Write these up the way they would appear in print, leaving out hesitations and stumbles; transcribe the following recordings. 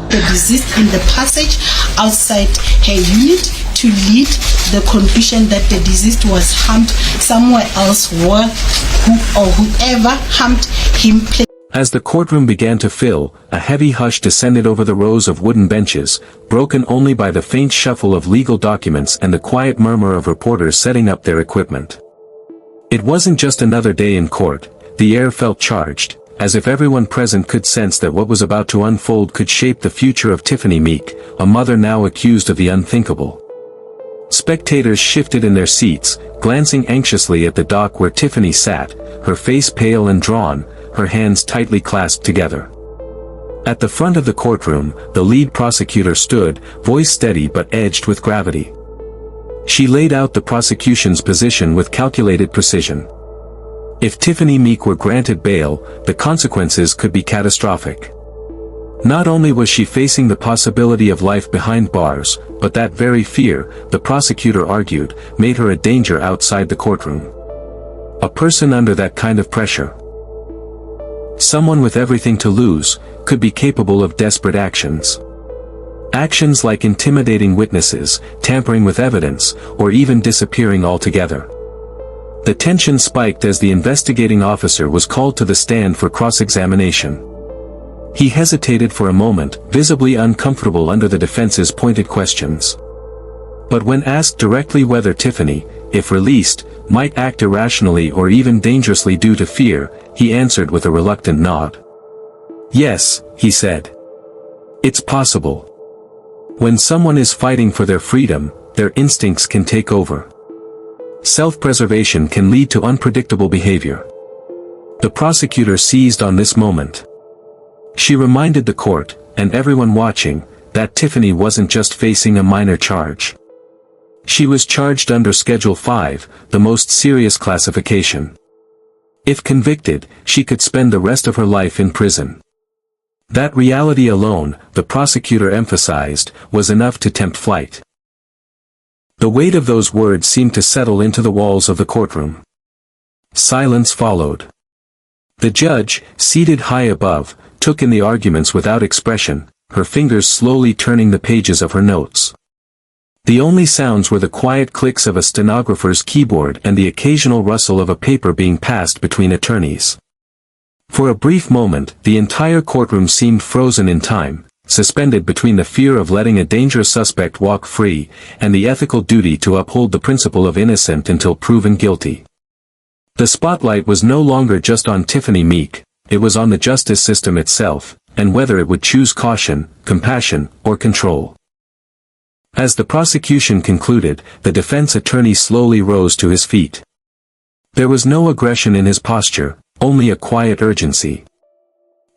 the deceased in the passage outside her unit to lead the conclusion that the deceased was harmed somewhere else whoever harmed him. As the courtroom began to fill, a heavy hush descended over the rows of wooden benches, broken only by the faint shuffle of legal documents and the quiet murmur of reporters setting up their equipment. It wasn't just another day in court. The air felt charged, as if everyone present could sense that what was about to unfold could shape the future of Tiffany Meek, a mother now accused of the unthinkable. Spectators shifted in their seats, glancing anxiously at the dock where Tiffany sat, her face pale and drawn, her hands tightly clasped together. At the front of the courtroom, the lead prosecutor stood, voice steady but edged with gravity. She laid out the prosecution's position with calculated precision. If Tiffany Meek were granted bail, the consequences could be catastrophic. Not only was she facing the possibility of life behind bars, but that very fear, the prosecutor argued, made her a danger outside the courtroom. A person under that kind of pressure, someone with everything to lose, could be capable of desperate actions. Actions like intimidating witnesses, tampering with evidence, or even disappearing altogether. The tension spiked as the investigating officer was called to the stand for cross-examination. He hesitated for a moment, visibly uncomfortable under the defense's pointed questions. But when asked directly whether Tiffany, if released, might act irrationally or even dangerously due to fear, he answered with a reluctant nod. "Yes," he said. "It's possible. When someone is fighting for their freedom, their instincts can take over. Self-preservation can lead to unpredictable behavior." The prosecutor seized on this moment. She reminded the court, and everyone watching, that Tiffany wasn't just facing a minor charge. She was charged under Schedule 5, the most serious classification. If convicted, she could spend the rest of her life in prison. That reality alone, the prosecutor emphasized, was enough to tempt flight. The weight of those words seemed to settle into the walls of the courtroom. Silence followed. The judge, seated high above, took in the arguments without expression, her fingers slowly turning the pages of her notes. The only sounds were the quiet clicks of a stenographer's keyboard and the occasional rustle of a paper being passed between attorneys. For a brief moment, the entire courtroom seemed frozen in time, suspended between the fear of letting a dangerous suspect walk free, and the ethical duty to uphold the principle of innocent until proven guilty. The spotlight was no longer just on Tiffany Meek, it was on the justice system itself, and whether it would choose caution, compassion, or control. As the prosecution concluded, the defense attorney slowly rose to his feet. There was no aggression in his posture, only a quiet urgency.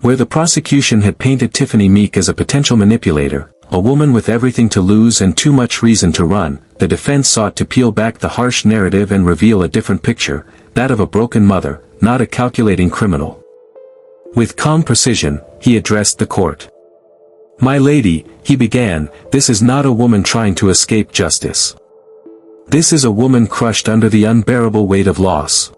Where the prosecution had painted Tiffany Meek as a potential manipulator, a woman with everything to lose and too much reason to run, the defense sought to peel back the harsh narrative and reveal a different picture, that of a broken mother, not a calculating criminal. With calm precision, he addressed the court. "My lady," he began, "this is not a woman trying to escape justice. This is a woman crushed under the unbearable weight of loss."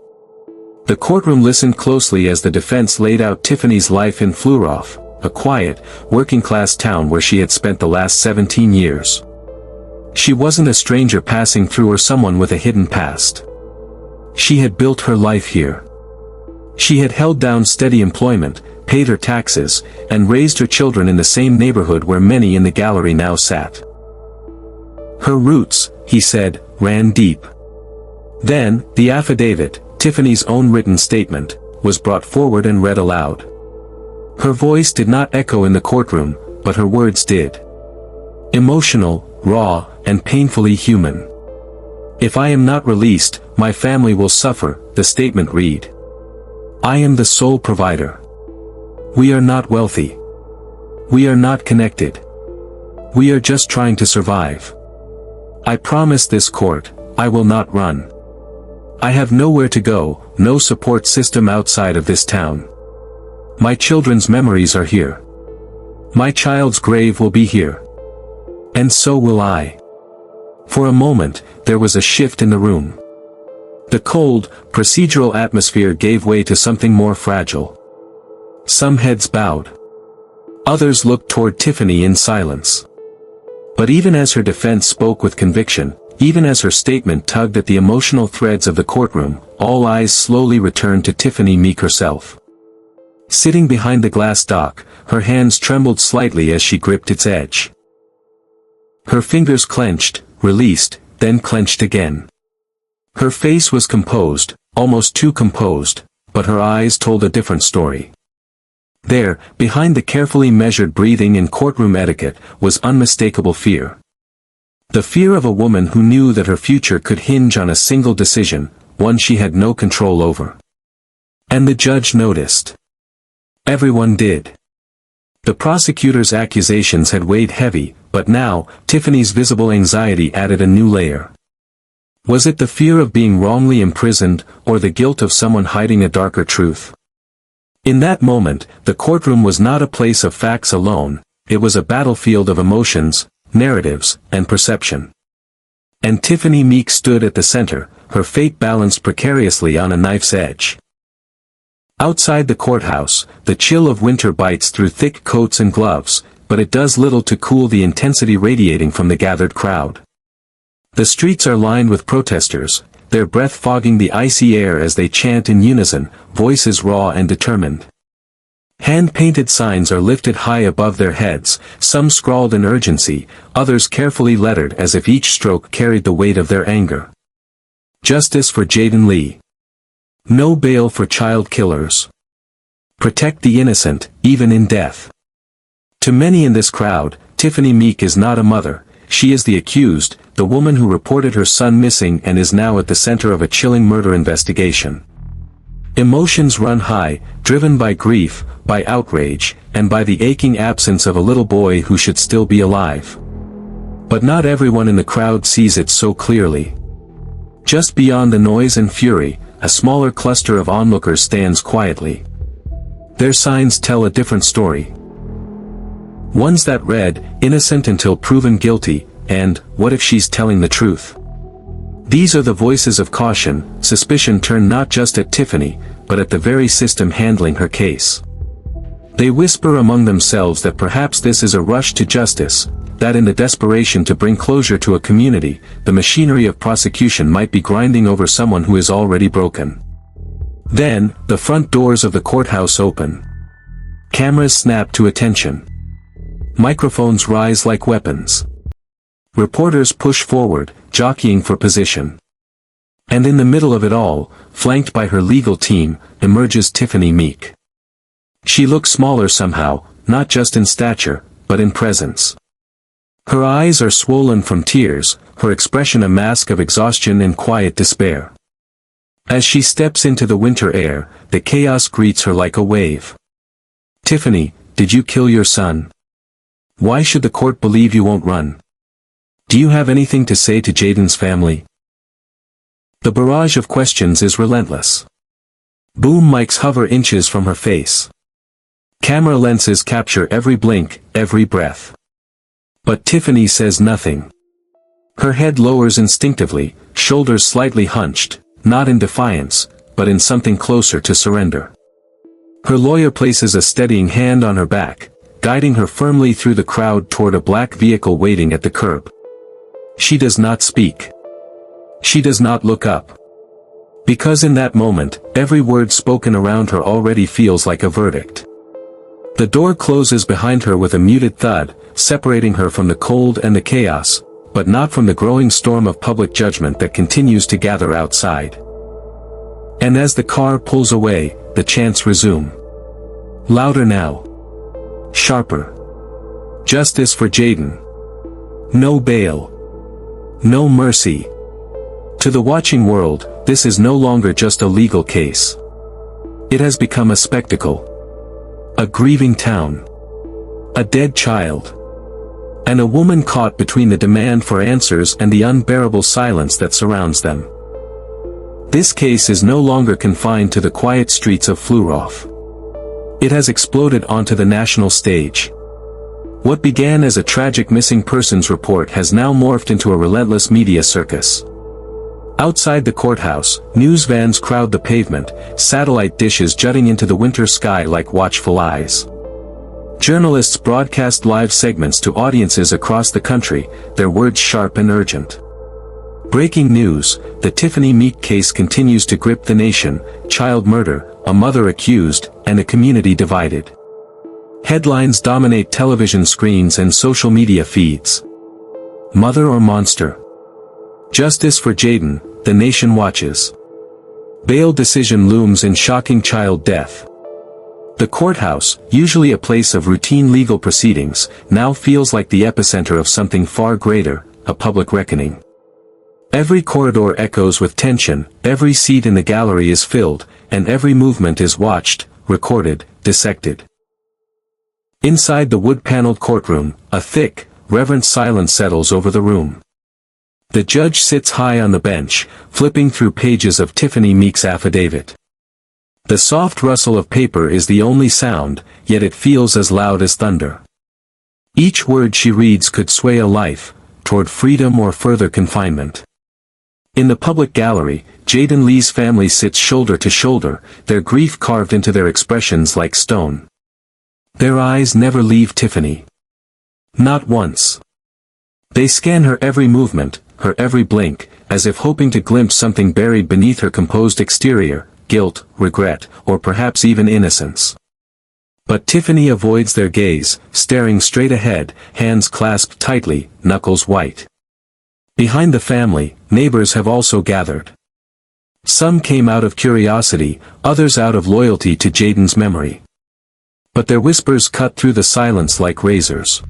The courtroom listened closely as the defense laid out Tiffany's life in Fluoroff, a quiet, working-class town where she had spent the last 17 years. She wasn't a stranger passing through or someone with a hidden past. She had built her life here. She had held down steady employment, paid her taxes, and raised her children in the same neighborhood where many in the gallery now sat. Her roots, he said, ran deep. Then, the affidavit, Tiffany's own written statement, was brought forward and read aloud. Her voice did not echo in the courtroom, but her words did. Emotional, raw, and painfully human. "If I am not released, my family will suffer," the statement read. "I am the sole provider. We are not wealthy. We are not connected. We are just trying to survive. I promise this court, I will not run. I have nowhere to go, no support system outside of this town. My children's memories are here. My child's grave will be here. And so will I." For a moment, there was a shift in the room. The cold, procedural atmosphere gave way to something more fragile. Some heads bowed. Others looked toward Tiffany in silence. But even as her defense spoke with conviction, even as her statement tugged at the emotional threads of the courtroom, all eyes slowly returned to Tiffany Meek herself. Sitting behind the glass dock, her hands trembled slightly as she gripped its edge. Her fingers clenched, released, then clenched again. Her face was composed, almost too composed, but her eyes told a different story. There, behind the carefully measured breathing and courtroom etiquette, was unmistakable fear. The fear of a woman who knew that her future could hinge on a single decision, one she had no control over. And the judge noticed. Everyone did. The prosecutor's accusations had weighed heavy, but now, Tiffany's visible anxiety added a new layer. Was it the fear of being wrongly imprisoned, or the guilt of someone hiding a darker truth? In that moment, the courtroom was not a place of facts alone, it was a battlefield of emotions, narratives, and perception. And Tiffany Meek stood at the center, her fate balanced precariously on a knife's edge. Outside the courthouse, the chill of winter bites through thick coats and gloves, but it does little to cool the intensity radiating from the gathered crowd. The streets are lined with protesters, their breath fogging the icy air as they chant in unison, voices raw and determined. Hand-painted signs are lifted high above their heads, some scrawled in urgency, others carefully lettered as if each stroke carried the weight of their anger. Justice for Jaden Lee. No bail for child killers. Protect the innocent, even in death. To many in this crowd, Tiffany Meek is not a mother, she is the accused, the woman who reported her son missing and is now at the center of a chilling murder investigation. Emotions run high, driven by grief, by outrage, and by the aching absence of a little boy who should still be alive. But not everyone in the crowd sees it so clearly. Just beyond the noise and fury, a smaller cluster of onlookers stands quietly. Their signs tell a different story. Ones that read, "Innocent until proven guilty," and, "What if she's telling the truth?" These are the voices of caution, suspicion turned not just at Tiffany, but at the very system handling her case. They whisper among themselves that perhaps this is a rush to justice, that in the desperation to bring closure to a community, the machinery of prosecution might be grinding over someone who is already broken. Then, the front doors of the courthouse open. Cameras snap to attention. Microphones rise like weapons. Reporters push forward, jockeying for position. And in the middle of it all, flanked by her legal team, emerges Tiffany Meek. She looks smaller somehow, not just in stature, but in presence. Her eyes are swollen from tears, her expression a mask of exhaustion and quiet despair. As she steps into the winter air, the chaos greets her like a wave. "Tiffany, did you kill your son? Why should the court believe you won't run? Do you have anything to say to Jaden's family?" The barrage of questions is relentless. Boom mics hover inches from her face. Camera lenses capture every blink, every breath. But Tiffany says nothing. Her head lowers instinctively, shoulders slightly hunched, not in defiance, but in something closer to surrender. Her lawyer places a steadying hand on her back, guiding her firmly through the crowd toward a black vehicle waiting at the curb. She does not speak. She does not look up. Because in that moment, every word spoken around her already feels like a verdict. The door closes behind her with a muted thud, separating her from the cold and the chaos, but not from the growing storm of public judgment that continues to gather outside. And as the car pulls away, the chants resume. Louder now. Sharper. Justice for Jaden. No bail. No mercy. To the watching world, this is no longer just a legal case. It has become a spectacle. A grieving town. A dead child. And a woman caught between the demand for answers and the unbearable silence that surrounds them. This case is no longer confined to the quiet streets of Fluroff. It has exploded onto the national stage. What began as a tragic missing persons report has now morphed into a relentless media circus. Outside the courthouse, news vans crowd the pavement, satellite dishes jutting into the winter sky like watchful eyes. Journalists broadcast live segments to audiences across the country, their words sharp and urgent. Breaking news, the Tiffany Meek case continues to grip the nation, child murder, a mother accused, and a community divided. Headlines dominate television screens and social media feeds. Mother or monster? Justice for Jaden, the nation watches. Bail decision looms in shocking child death. The courthouse, usually a place of routine legal proceedings, now feels like the epicenter of something far greater, a public reckoning. Every corridor echoes with tension, every seat in the gallery is filled, and every movement is watched, recorded, dissected. Inside the wood-paneled courtroom, a thick, reverent silence settles over the room. The judge sits high on the bench, flipping through pages of Tiffany Meek's affidavit. The soft rustle of paper is the only sound, yet it feels as loud as thunder. Each word she reads could sway a life, toward freedom or further confinement. In the public gallery, Jaden Lee's family sits shoulder to shoulder, their grief carved into their expressions like stone. Their eyes never leave Tiffany. Not once. They scan her every movement, her every blink, as if hoping to glimpse something buried beneath her composed exterior, guilt, regret, or perhaps even innocence. But Tiffany avoids their gaze, staring straight ahead, hands clasped tightly, knuckles white. Behind the family, neighbors have also gathered. Some came out of curiosity, others out of loyalty to Jaden's memory. But their whispers cut through the silence like razors.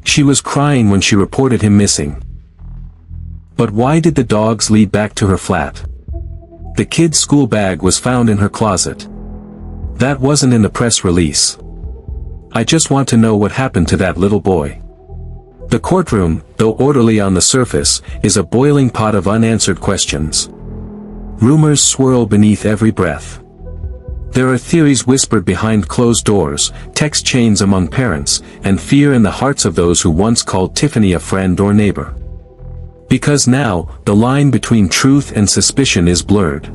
She was crying when she reported him missing. But why did the dogs lead back to her flat? The kid's school bag was found in her closet. That wasn't in the press release. I just want to know what happened to that little boy. The courtroom, though orderly on the surface, is a boiling pot of unanswered questions. Rumors swirl beneath every breath. There are theories whispered behind closed doors, text chains among parents, and fear in the hearts of those who once called Tiffany a friend or neighbor. Because now, the line between truth and suspicion is blurred.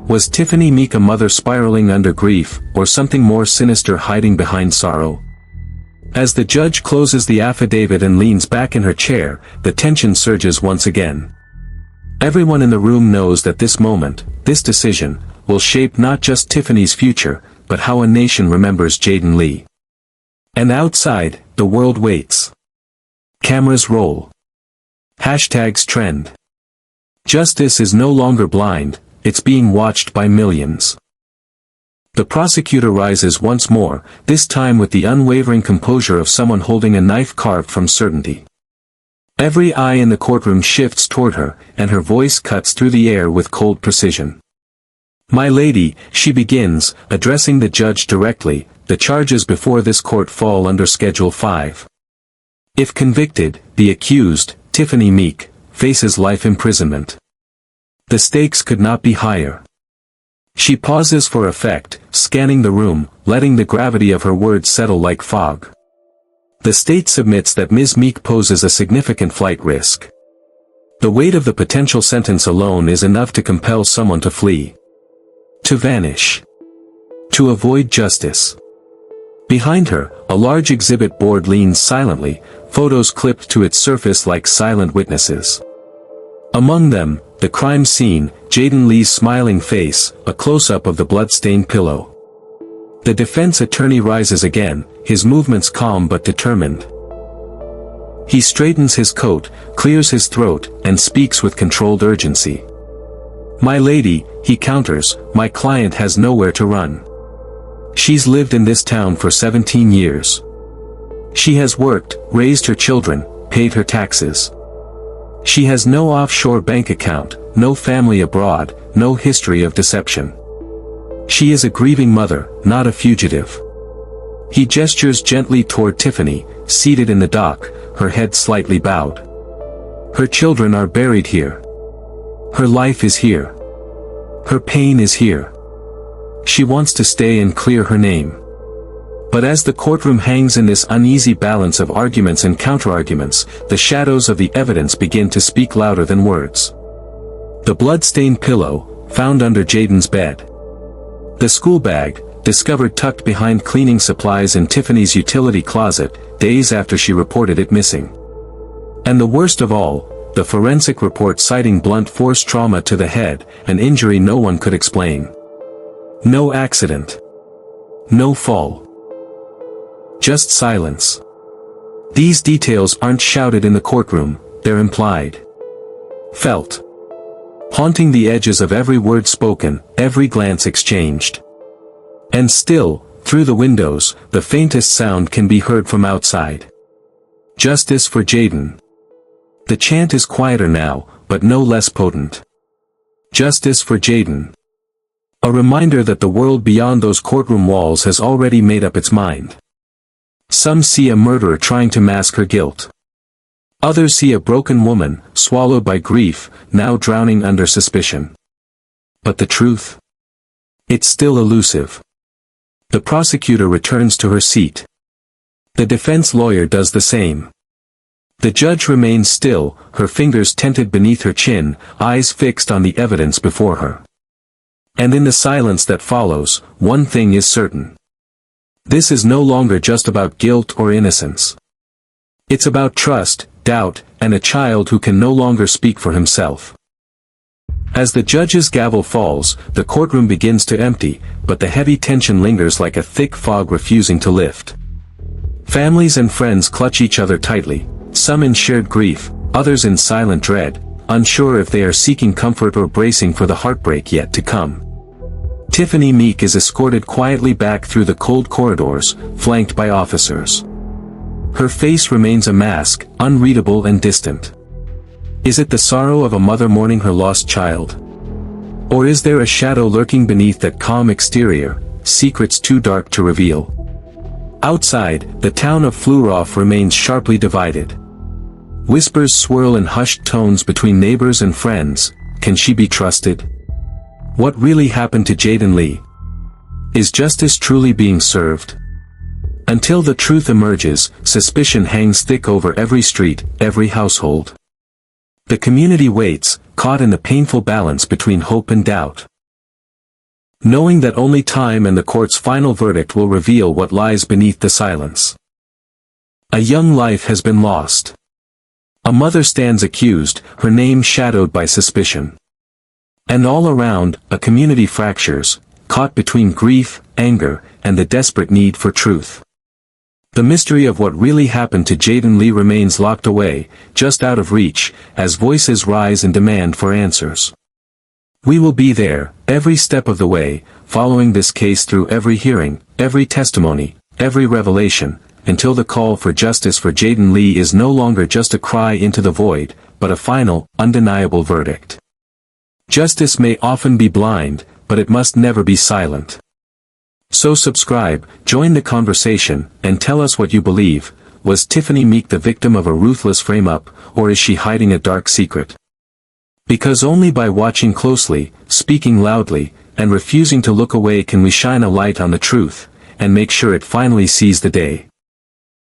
Was Tiffany Meek a mother spiraling under grief, or something more sinister hiding behind sorrow? As the judge closes the affidavit and leans back in her chair, the tension surges once again. Everyone in the room knows that this moment, this decision, will shape not just Tiffany's future, but how a nation remembers Jaden Lee. And outside, the world waits. Cameras roll. Hashtags trend. Justice is no longer blind, it's being watched by millions. The prosecutor rises once more, this time with the unwavering composure of someone holding a knife carved from certainty. Every eye in the courtroom shifts toward her, and her voice cuts through the air with cold precision. My lady, she begins, addressing the judge directly, the charges before this court fall under Schedule 5. If convicted, the accused, Tiffany Meek, faces life imprisonment. The stakes could not be higher. She pauses for effect, scanning the room, letting the gravity of her words settle like fog. The state submits that Ms. Meek poses a significant flight risk. The weight of the potential sentence alone is enough to compel someone to flee. To vanish. To avoid justice. Behind her, a large exhibit board leans silently, photos clipped to its surface like silent witnesses. Among them, the crime scene, Jaden Lee's smiling face, a close-up of the blood-stained pillow. The defense attorney rises again, his movements calm but determined. He straightens his coat, clears his throat, and speaks with controlled urgency. My lady, he counters, my client has nowhere to run. She's lived in this town for 17 years. She has worked, raised her children, paid her taxes. She has no offshore bank account, no family abroad, no history of deception. She is a grieving mother, not a fugitive. He gestures gently toward Tiffany, seated in the dock, her head slightly bowed. Her children are buried here. Her life is here. Her pain is here. She wants to stay and clear her name. But as the courtroom hangs in this uneasy balance of arguments and counterarguments, the shadows of the evidence begin to speak louder than words. The blood-stained pillow, found under Jaden's bed. The school bag, discovered tucked behind cleaning supplies in Tiffany's utility closet, days after she reported it missing. And the worst of all, the forensic report citing blunt force trauma to the head, an injury no one could explain. No accident. No fall. Just silence. These details aren't shouted in the courtroom, they're implied. Felt. Haunting the edges of every word spoken, every glance exchanged. And still, through the windows, the faintest sound can be heard from outside. Justice for Jaden. The chant is quieter now, but no less potent. Justice for Jaden. A reminder that the world beyond those courtroom walls has already made up its mind. Some see a murderer trying to mask her guilt. Others see a broken woman, swallowed by grief, now drowning under suspicion. But the truth? It's still elusive. The prosecutor returns to her seat. The defense lawyer does the same. The judge remains still, her fingers tented beneath her chin, eyes fixed on the evidence before her. And in the silence that follows, one thing is certain. This is no longer just about guilt or innocence. It's about trust, doubt, and a child who can no longer speak for himself. As the judge's gavel falls, the courtroom begins to empty, but the heavy tension lingers like a thick fog refusing to lift. Families and friends clutch each other tightly, some in shared grief, others in silent dread, unsure if they are seeking comfort or bracing for the heartbreak yet to come. Tiffany Meek is escorted quietly back through the cold corridors, flanked by officers. Her face remains a mask, unreadable and distant. Is it the sorrow of a mother mourning her lost child? Or is there a shadow lurking beneath that calm exterior, secrets too dark to reveal? Outside, the town of Fluroff remains sharply divided. Whispers swirl in hushed tones between neighbors and friends. Can she be trusted? What really happened to Jaden Lee? Is justice truly being served? Until the truth emerges, suspicion hangs thick over every street, every household. The community waits, caught in the painful balance between hope and doubt. Knowing that only time and the court's final verdict will reveal what lies beneath the silence. A young life has been lost. A mother stands accused, her name shadowed by suspicion. And all around, a community fractures, caught between grief, anger, and the desperate need for truth. The mystery of what really happened to Jaden Lee remains locked away, just out of reach, as voices rise in demand for answers. We will be there, every step of the way, following this case through every hearing, every testimony, every revelation, until the call for justice for Jaden Lee is no longer just a cry into the void, but a final, undeniable verdict. Justice may often be blind, but it must never be silent. So subscribe, join the conversation, and tell us what you believe. Was Tiffany Meek the victim of a ruthless frame-up, or is she hiding a dark secret? Because only by watching closely, speaking loudly, and refusing to look away can we shine a light on the truth, and make sure it finally sees the day.